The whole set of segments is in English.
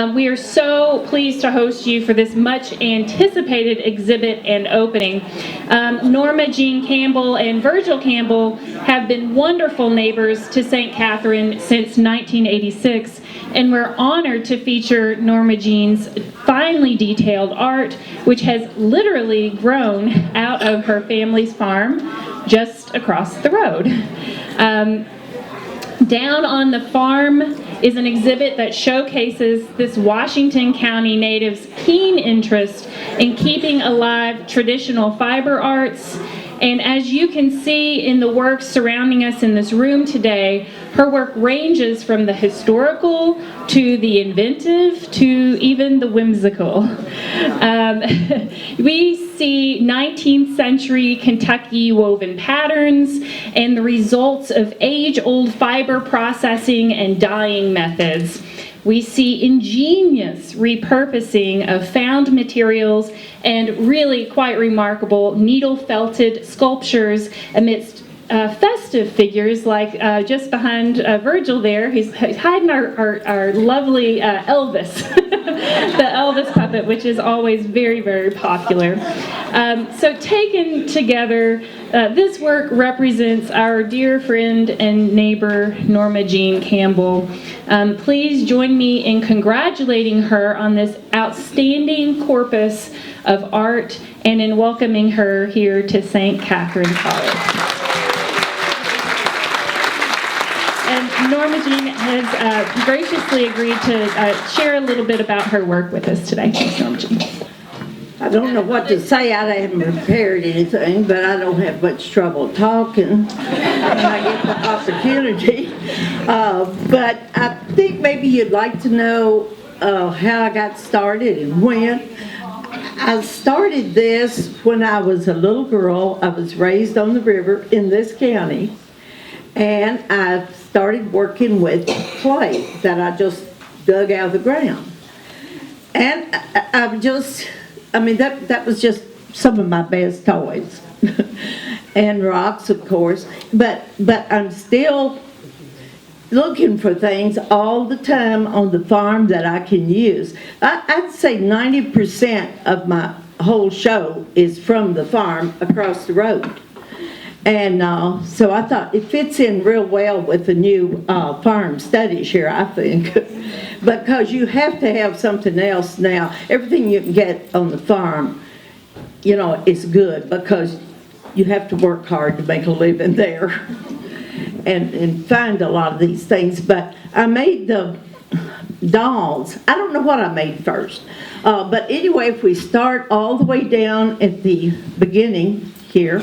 We are so pleased to host you for this much anticipated exhibit and opening. Norma Jean Campbell and Virgil Campbell have been wonderful neighbors to St. Catharine since 1986, and we're honored to feature Norma Jean's finely detailed art, which has literally grown out of her family's farm just across the road. Down on the farm is an exhibit that showcases this Washington County native's keen interest in keeping alive traditional fiber arts. And as you can see in the work surrounding us in this room today, her work ranges from the historical to the inventive to even the whimsical. We see 19th century Kentucky woven patterns and the results of age-old fiber processing and dyeing methods. We see ingenious repurposing of found materials and really quite remarkable needle-felted sculptures amidst festive figures like just behind Virgil there. He's hiding our lovely Elvis, the Elvis puppet, which is always very, very popular. So taken together, this work represents our dear friend and neighbor, Norma Jean Campbell. Please join me in congratulating her on this outstanding corpus of art and in welcoming her here to St. Catharine College. And Norma Jean has graciously agreed to share a little bit about her work with us today. Thanks, Norma Jean. I don't know what to say. I haven't prepared anything, but I don't have much trouble talking when I get the opportunity. But I think maybe you'd like to know how I got started and when. I started this when I was a little girl. I was raised on the river in this county, and I started working with clay that I just dug out of the ground. And that was just some of my best toys. And rocks, of course. But I'm still looking for things all the time on the farm that I can use. I'd say 90% of my whole show is from the farm across the road. And so I thought it fits in real well with the new farm studies here, I think. Because you have to have something else now. Everything you can get on the farm, is good because you have to work hard to make a living there and find a lot of these things. But I made the dolls. I don't know what I made first. But anyway, if we start all the way down at the beginning here,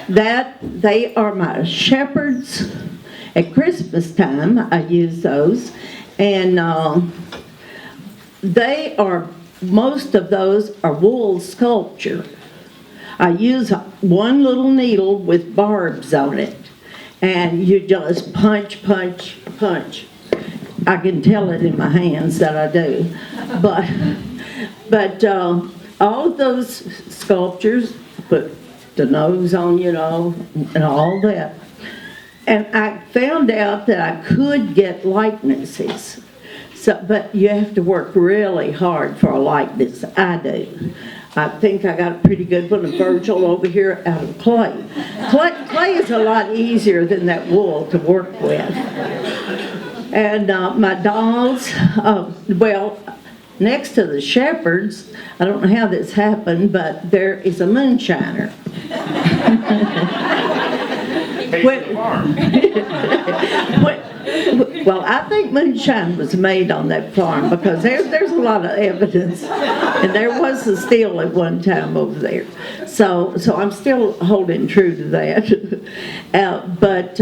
that they are my shepherds. At Christmas time, I use those. And most of those are wool sculpture. I use one little needle with barbs on it. And you just punch, punch, punch. I can tell it in my hands that I do. But all of those sculptures, put the nose on, and all that. And I found out that I could get likenesses. But you have to work really hard for a likeness. I do. I think I got a pretty good one of Virgil over here out of clay. Clay is a lot easier than that wool to work with. And my dolls, next to the shepherds, I don't know how this happened, but there is a moonshiner. Well, I think moonshine was made on that farm because there's a lot of evidence, and there was a still at one time over there. So I'm still holding true to that. But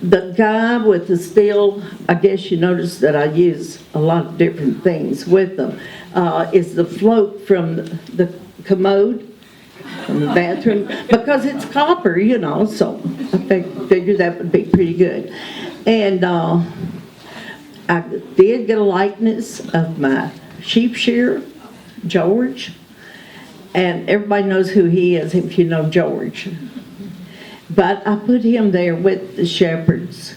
the guy with the still, I guess you notice that I use a lot of different things with them, is the float from the commode. From the bathroom, because it's copper, so I figured that would be pretty good. And I did get a likeness of my sheep shearer, George, and everybody knows who he is if you know George. But I put him there with the shepherds,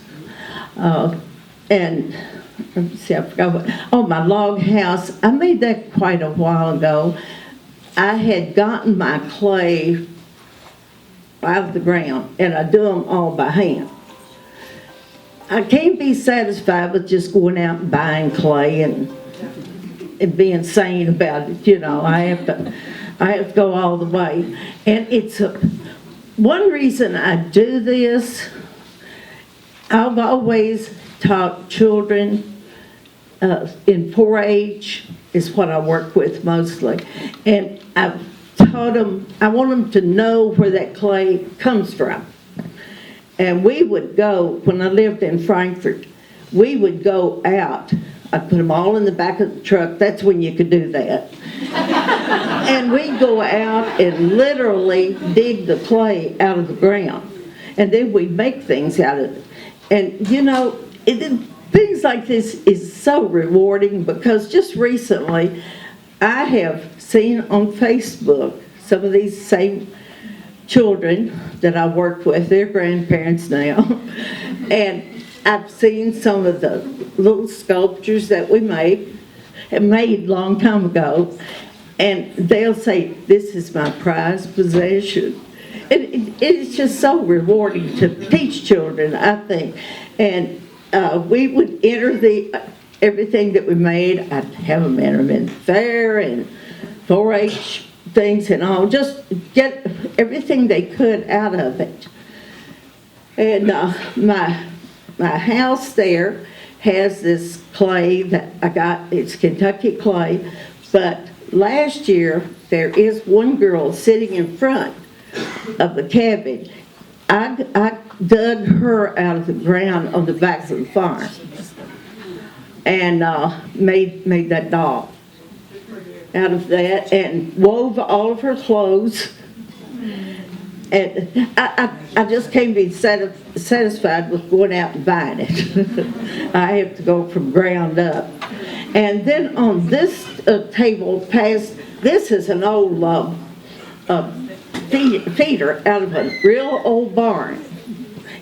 and let me see, I forgot what, oh, my log house. I made that quite a while ago. I had gotten my clay out of the ground, and I do them all by hand. I can't be satisfied with just going out and buying clay and being sane about it, you know. I have to go all the way. And it's one reason I do this. I've always taught children in 4-H is what I work with mostly, and I've taught them. I want them to know where that clay comes from. And we would go, when I lived in Frankfurt, we would go out. I'd put them all in the back of the truck. That's when you could do that. And we'd go out and literally dig the clay out of the ground. And then we'd make things out of it. And, you know, things like this is so rewarding because just recently I have seen on Facebook some of these same children that I work with, they're grandparents now, and I've seen some of the little sculptures that we made a long time ago, and they'll say, this is my prized possession. It's just so rewarding to teach children, I think. And we would enter everything that we made. I'd have them enter them in fair and 4-H things and all, just get everything they could out of it. And my house there has this clay that I got. It's Kentucky clay, but last year there is one girl sitting in front of the cabin. I dug her out of the ground on the back of the farm and made that doll out of that and wove all of her clothes. And I just can't be satisfied with going out and buying it. I have to go from ground up. And then on this table this is an old feeder out of a real old barn.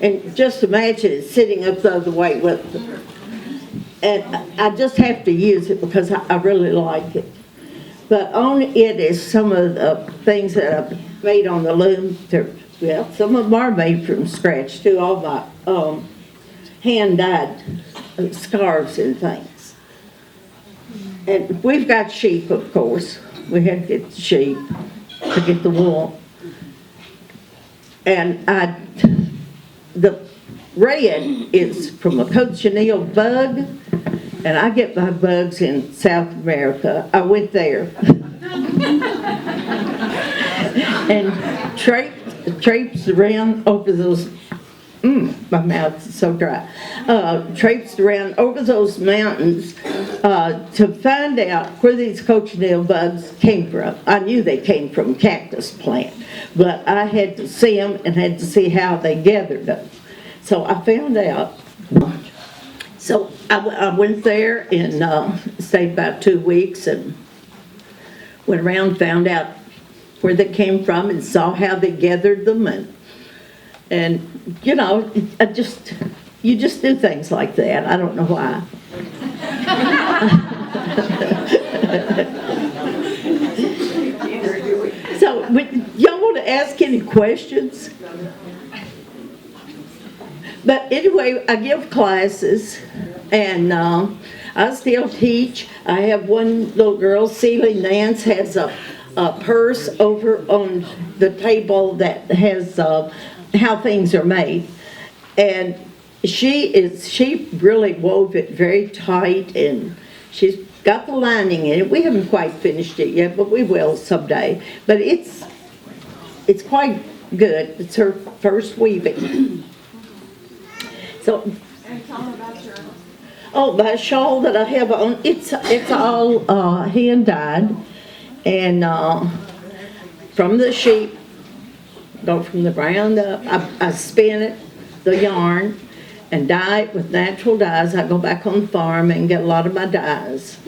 And just imagine it sitting up the other way with them. And I just have to use it because I really like it. But on it is some of the things that I've made on the loom. Well, some of them are made from scratch too, all my hand-dyed scarves and things. And we've got sheep, of course. We had to get the sheep to get the wool. And the red is from a cochineal bug. And I get my bugs in South America. I went there and traipsed around over those, my mouth is so dry, traipsed around over those mountains to find out where these cochineal bugs came from. I knew they came from cactus plant, but I had to see them and had to see how they gathered them. So I found out. So I went there and stayed about 2 weeks and went around, found out where they came from and saw how they gathered them. And you know, you just do things like that. I don't know why. So y'all want to ask any questions? But anyway, I give classes, and I still teach. I have one little girl, Celie Nance, has a purse over on the table that has how things are made. And she really wove it very tight, and she's got the lining in it. We haven't quite finished it yet, but we will someday. But it's quite good. It's her first weaving. So, and tell me about your... Oh, my shawl that I have on, it's all hand dyed, and from the sheep, go from the ground up. I spin it, the yarn, and dye it with natural dyes. I go back on the farm and get a lot of my dyes.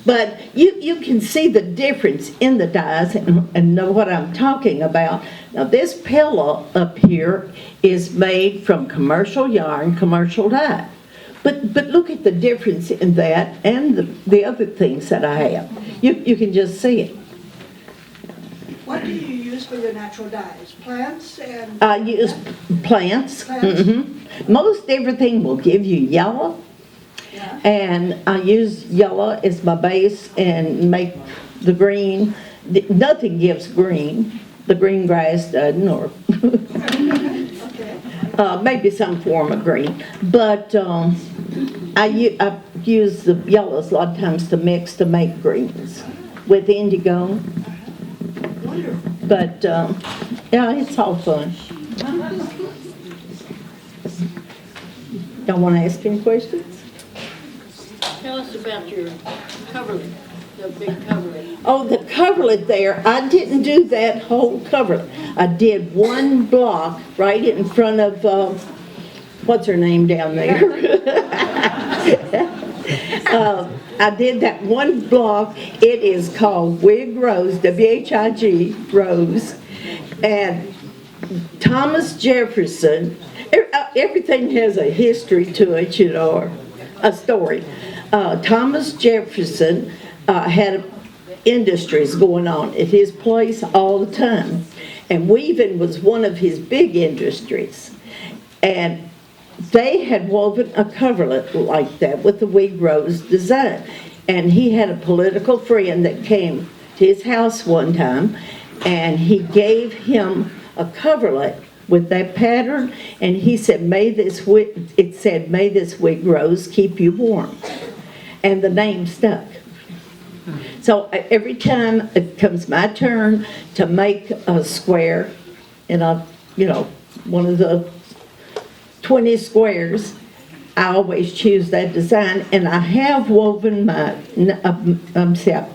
But you can see the difference in the dyes and know what I'm talking about. Now this pillow up here is made from commercial yarn, commercial dye. But look at the difference in that and the other things that I have. You can just see it. What do you use for your natural dyes? Plants and? I use plants. Plants? Most everything will give you yellow. Yeah. And I use yellow as my base and make the green. Nothing gives green. The green grass doesn't, or Okay. maybe some form of green. But I use the yellows a lot of times to mix to make greens with indigo. Wonderful. But yeah, it's all fun. Y'all want to ask any questions? Tell us about your coverlet, the big coverlet. Oh, the coverlet there, I didn't do that whole coverlet. I did one block right in front of, what's her name down there? I did that one block. It is called Wig Rose, W-H-I-G, Rose. And Thomas Jefferson, everything has a history to it, you know, or a story. Thomas Jefferson had industries going on at his place all the time. And weaving was one of his big industries. And they had woven a coverlet like that with the Wig Rose design. And he had a political friend that came to his house one time, and he gave him a coverlet with that pattern, and he said, it said, "May this Wig Rose keep you warm." And the name stuck. So every time it comes my turn to make a square, and one of the 20 squares, I always choose that design. And I have woven my, I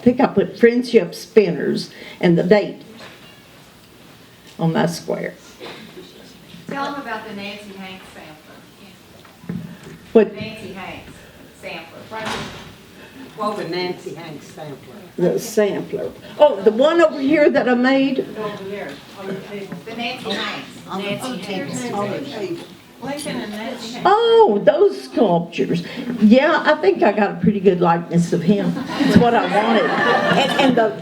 think I put Friendship Spinners and the date on my square. Tell them about the Nancy Hanks sampler. What, Nancy Hanks sampler. The Nancy Hanks sampler. the sampler? Oh, the one over here that I made? Over there, on the table. The Nancy Hanks. Nancy Hanks. On the table. Lincoln and Nancy Hanks. Oh, those sculptures. Yeah, I think I got a pretty good likeness of him. That's what I wanted.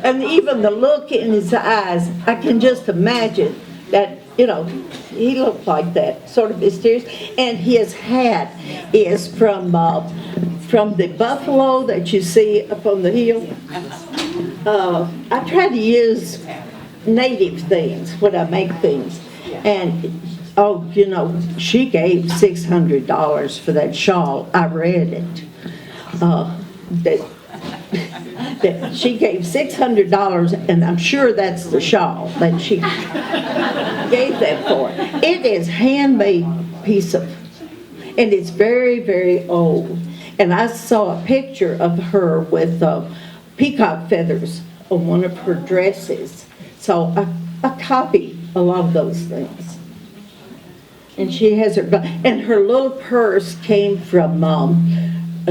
And even the look in his eyes, I can just imagine that, he looked like that, sort of mysterious. And his hat is from the buffalo that you see up on the hill. I try to use native things when I make things. And she gave $600 for that shawl. I read it. That she gave $600, and I'm sure that's the shawl that she gave that for. It is handmade piece of, and it's very, very old. And I saw a picture of her with peacock feathers on one of her dresses. So I copied a lot of those things. And she has her little purse came from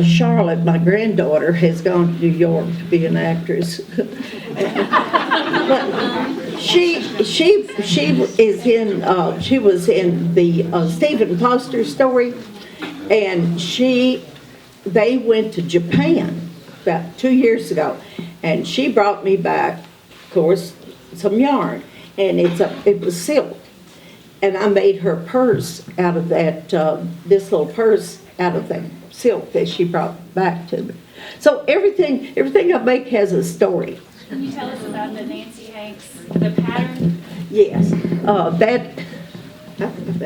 Charlotte. My granddaughter has gone to New York to be an actress. But she was in the Stephen Foster story, and they went to Japan about 2 years ago, and she brought me back, of course, some yarn, and it was silk. And I made her purse out of that, this little purse out of that silk that she brought back to me. So everything I make has a story. Can you tell us about the Nancy Hanks, the pattern? Yes, I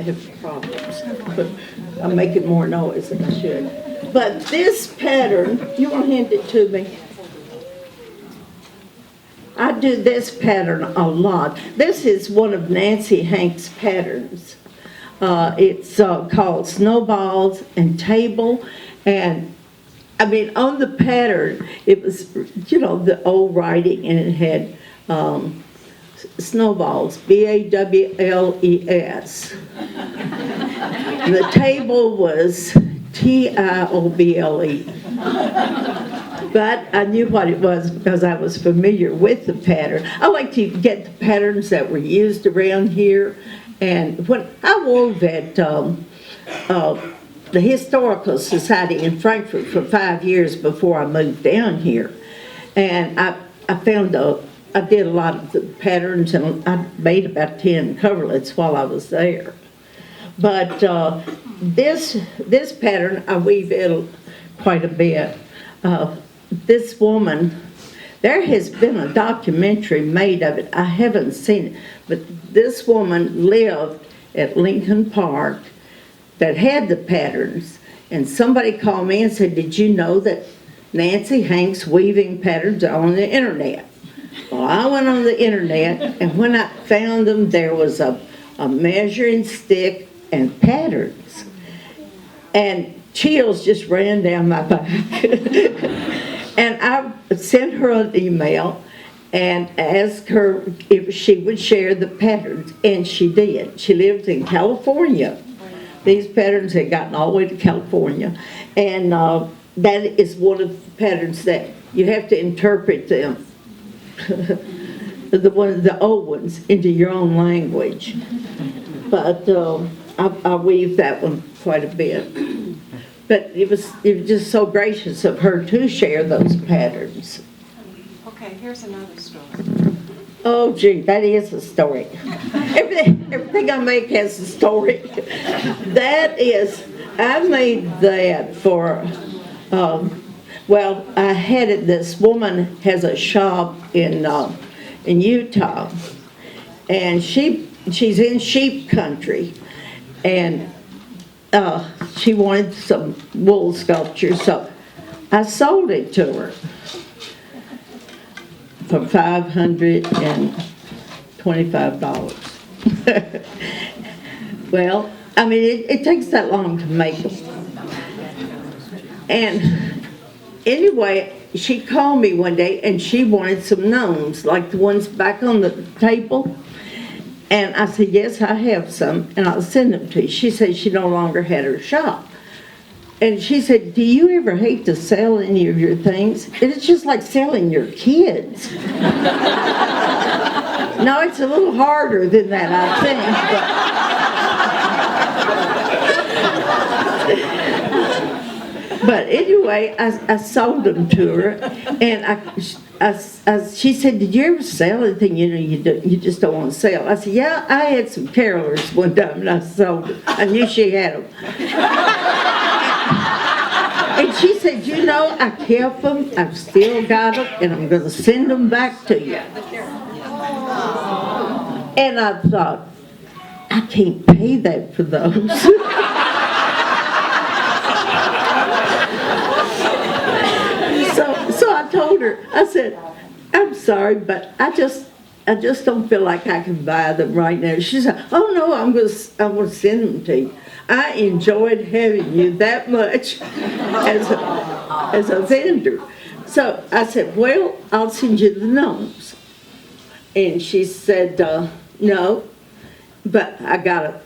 have problems, but I'm making more noise than I should. But this pattern, you want to hand it to me? I do this pattern a lot. This is one of Nancy Hanks' patterns. It's called Snowballs and Table. And I mean, on the pattern, it was, the old writing, and it had snowballs, B-A-W-L-E-S. The table was T-I-O-B-L-E. But I knew what it was because I was familiar with the pattern. I like to get the patterns that were used around here. And when I wove at the Historical Society in Frankfurt for 5 years before I moved down here. And I found I did a lot of the patterns, and I made about 10 coverlets while I was there. But this pattern, I weave it quite a bit. This woman, there has been a documentary made of it. I haven't seen it, but this woman lived at Lincoln Park that had the patterns, and somebody called me and said, "Did you know that Nancy Hanks weaving patterns are on the internet?" Well, I went on the internet, and when I found them, there was a measuring stick and patterns, and chills just ran down my back. And I sent her an email and asked her if she would share the patterns, and she did. She lives in California. These patterns had gotten all the way to California, and that is one of the patterns that you have to interpret them, the old ones, into your own language. But I weaved that one quite a bit. But it was just so gracious of her to share those patterns. Okay, here's another story. Oh, gee, that is a story. Everything I make has a story. That is, I made that for, well, I had it, this woman has a shop in Utah, and she's in sheep country, and she wanted some wool sculpture, so I sold it to her for $525. Well, I mean, it takes that long to make them. And anyway, she called me one day and she wanted some gnomes, like the ones back on the table. And I said, yes, I have some, and I'll send them to you. She said she no longer had her shop. And she said, do you ever hate to sell any of your things? It's just like selling your kids. No, it's a little harder than that, I think. But anyway, I sold them to her, and she said, did you ever sell anything you just don't want to sell? I said, yeah, I had some carolers one time, and I sold them. I knew she had them. And she said, you know, I kept them, I've still got them, and I'm going to send them back to you. And I thought, I can't pay that for those. So I told her, I said, I'm sorry, but I just don't feel like I can buy them right now. She said, oh no, I'm going to send them to you. I enjoyed having you that much as a vendor. So I said, well, I'll send you the gnomes. And she said, no, but I got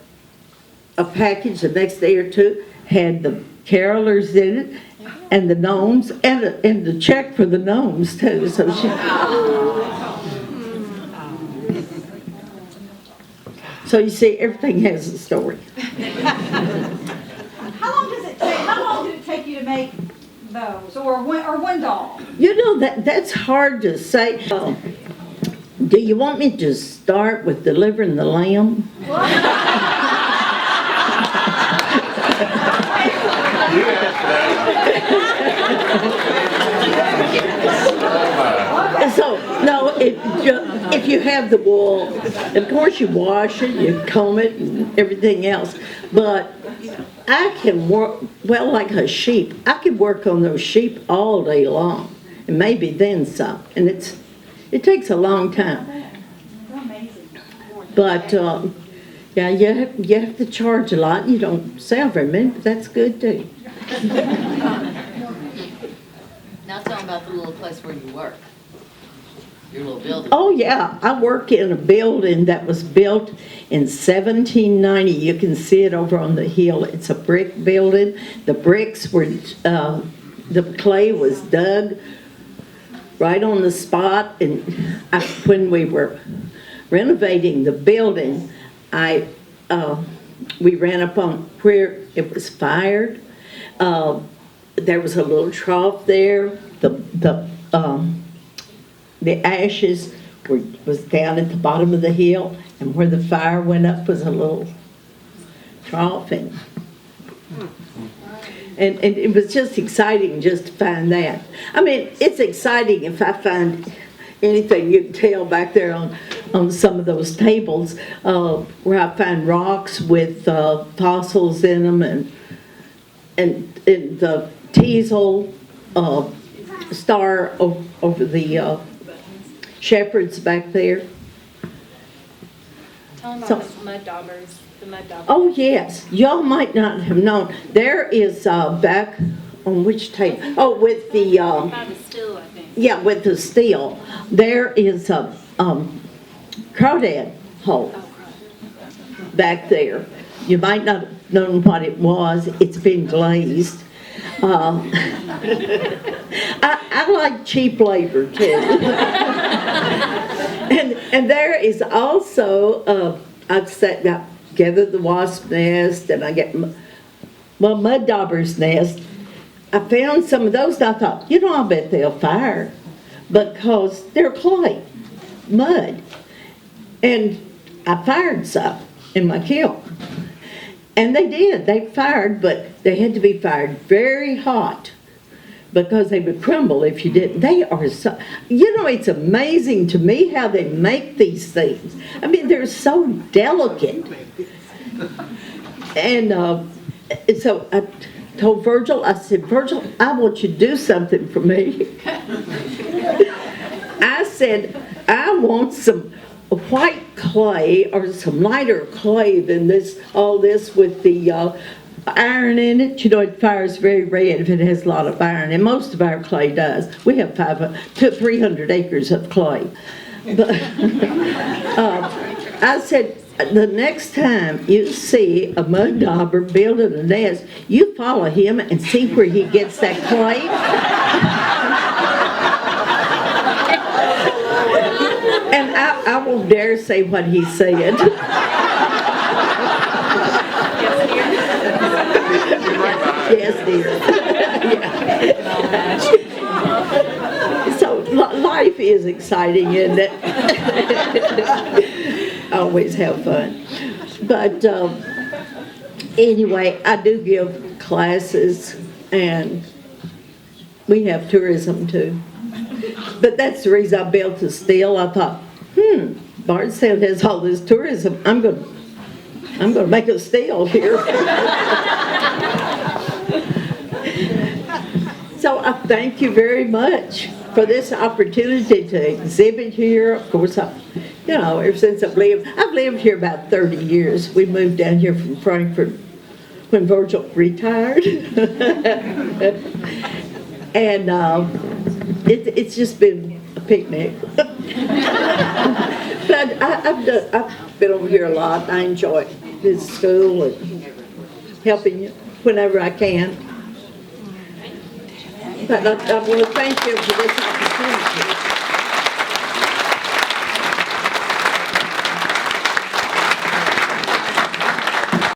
a package the next day or two, had the carolers in it, and the gnomes, and the check for the gnomes too. So she. So you see, everything has a story. How long did it take you to make those, or one doll? You know, that's hard to say. Do you want me to start with delivering the lamb? So, no, if you have the wool, of course you wash it, you comb it, and everything else. But I can work, well, like a sheep, I could work on those sheep all day long, and maybe then some. And it takes a long time. But, yeah, you have to charge a lot. You don't sell very many, but that's good too. Now tell them about the little place where you work. Your little building. Oh, yeah. I work in a building that was built in 1790. You can see it over on the hill. It's a brick building. The bricks were, the clay was dug right on the spot. And when we were renovating the building, we ran up on where it was fired. There was a little trough there. The ashes was down at the bottom of the hill, and where the fire went up was a little trough, and it was just exciting just to find that. I mean, it's exciting if I find anything. You can tell back there on some of those tables where I find rocks with fossils in them, and the teasel star over the shepherds back there. Tell them So- about the mud daubers. Oh, yes. Y'all might not have known. There is back on which table? Oh, with the, By the still, I think. yeah, with the steel. There is a crawdad hole back there. You might not have known what it was. It's been glazed. I like cheap labor too. and there is also, I've gathered the wasp nest, and I get, mud dauber's nest. I found some of those, and I thought, I bet they'll fire because they're clay, mud. And I fired some in my kiln. And they did. They fired, but they had to be fired very hot because they would crumble if you didn't. They are so, it's amazing to me how they make these things. I mean, they're so delicate. And so I told Virgil, I said, Virgil, I want you to do something for me. I said, I want some white clay or some lighter clay than all this with the iron in it. It fires very red if it has a lot of iron, and most of our clay does. We have 300 acres of clay. But I said, the next time you see a mud dauber building a nest, you follow him and see where he gets that clay. And I won't dare say what he said. Yes, dear. Yeah. So life is exciting, isn't it? Always have fun. But anyway, I do give classes, and we have tourism too. But that's the reason I built the still. I thought, Bardstown has all this tourism. I'm going to make a still here. So I thank you very much for this opportunity to exhibit here. Of course, ever since I've lived here about 30 years. We moved down here from Frankfurt when Virgil retired. And it's just been a picnic. But I've been over here a lot. I enjoy this school and helping you whenever I can. But I want to thank you for this opportunity.